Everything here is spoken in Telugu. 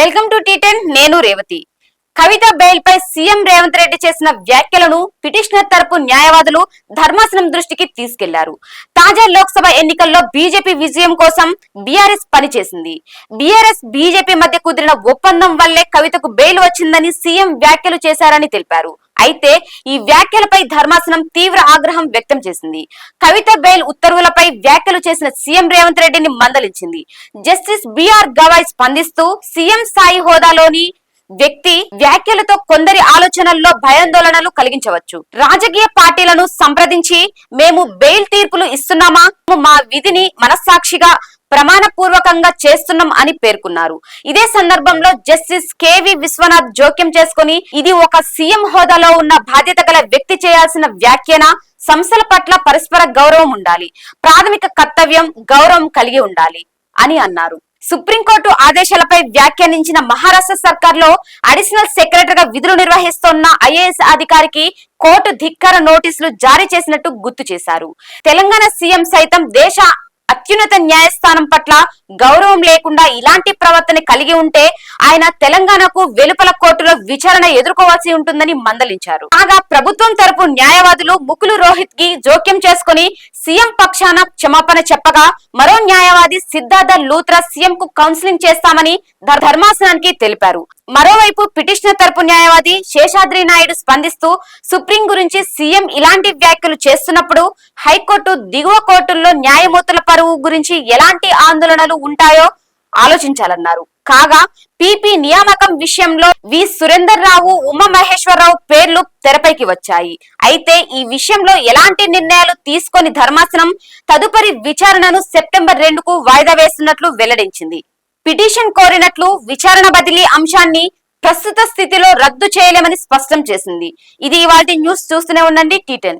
వెల్కమ్ టు టీ10 నేను రేవతి. కవిత బెయిల్ పై సీఎం రేవంత్ రెడ్డి చేసిన వ్యాఖ్యలను పిటిషనర్ తరపు న్యాయవాదులు ధర్మాసనం దృష్టికి తీసుకెళ్లారు. తాజా లోక్సభ ఎన్నికల్లో బీజేపీ విజయం కోసం బీఆర్ఎస్ పనిచేసింది. బీఆర్ఎస్ బీజేపీ మధ్య కుదిరిన ఒప్పందం వల్లే కవితకు బెయిల్ వచ్చిందని సీఎం వ్యాఖ్యలు చేశారని తెలిపారు. అయితే ఈ వ్యాఖ్యలపై ధర్మాసనం తీవ్ర ఆగ్రహం వ్యక్తం చేసింది. కవిత బెయిల్ ఉత్తర్వులపై వ్యాఖ్యలు చేసిన సీఎం రేవంత్ రెడ్డిని మందలించింది. జస్టిస్ బిఆర్ గవాయ్ స్పందిస్తూ సీఎం స్థాయి హోదాలోని వ్యక్తి వ్యాఖ్యలతో కొందరి ఆలోచనల్లో భయాందోళనలు కలిగించవచ్చు. రాజకీయ పార్టీలను సంప్రదించి మేము బెయిల్ తీర్పులు ఇస్తున్నామా, మా విధిని మనస్సాక్షిగా ప్రమాణపూర్వకంగా చేస్తున్నాం అని పేర్కొన్నారు. ఇదే సందర్భంలో జస్టిస్ కేవి విశ్వనాథ్ జోక్యం చేసుకుని ఇది ఒక సీఎం హోదాలో ఉన్న బాధ్యత గల వ్యక్తి చేయాల్సిన వ్యాఖ్యాన, సంస్థల పట్ల పరస్పర గౌరవం ఉండాలి, ప్రాథమిక కర్తవ్యం గౌరవం కలిగి ఉండాలి అని అన్నారు. సుప్రీంకోర్టు ఆదేశాలపై వ్యాఖ్యానించిన మహారాష్ట్ర సర్కార్ లో అడిషనల్ సెక్రటరీగా విధులు నిర్వహిస్తున్న ఐఏఎస్ అధికారికి కోర్టు ధిక్కార నోటీసులు జారీ చేసినట్టు గుర్తు చేశారు. తెలంగాణ సీఎం సైతం దేశ అత్యున్నత న్యాయస్థానం పట్ల గౌరవం లేకుండా ఇలాంటి ప్రవర్తన కలిగి ఉంటే ఆయన తెలంగాణకు వెలుపల కోర్టులో విచారణ ఎదుర్కోవాల్సి ఉంటుందని మందలించారు. కాగా ప్రభుత్వం తరపు న్యాయవాదులు ముకుల్ రోహిత్ కి జోక్యం చేసుకుని సీఎం పక్షాన క్షమాపణ చెప్పగా, మరో న్యాయవాది సిద్ధార్థ లూత్రా సీఎం కు కౌన్సిలింగ్ చేస్తామని ధర్మాసనానికి తెలిపారు. మరోవైపు పిటిషనర్ తరపు న్యాయవాది శేషాద్రి నాయుడు స్పందిస్తూ సుప్రీం గురించి సీఎం ఇలాంటి వ్యాఖ్యలు చేస్తున్నప్పుడు హైకోర్టు, దిగువ కోర్టుల్లో న్యాయమూర్తుల పరువు గురించి ఎలాంటి ఆందోళనలు ఉంటాయో ఆలోచించాలన్నారు. కాగా పీపీ నియామకం విషయంలో వి సురేందర్ రావు, ఉమామహేశ్వరరావు పేర్లు తెరపైకి వచ్చాయి. అయితే ఈ విషయంలో ఎలాంటి నిర్ణయాలు తీసుకొని ధర్మాసనం తదుపరి విచారణను సెప్టెంబర్ 2కు వాయిదా వేస్తున్నట్లు వెల్లడించింది. పిటిషన్ కోరినట్లు విచారణ బదిలీ అంశాన్ని ప్రస్తుత స్థితిలో రద్దు చేయలేమని స్పష్టం చేసింది. ఇది ఇవాల్టి న్యూస్. చూస్తూనే ఉండండి టీ10.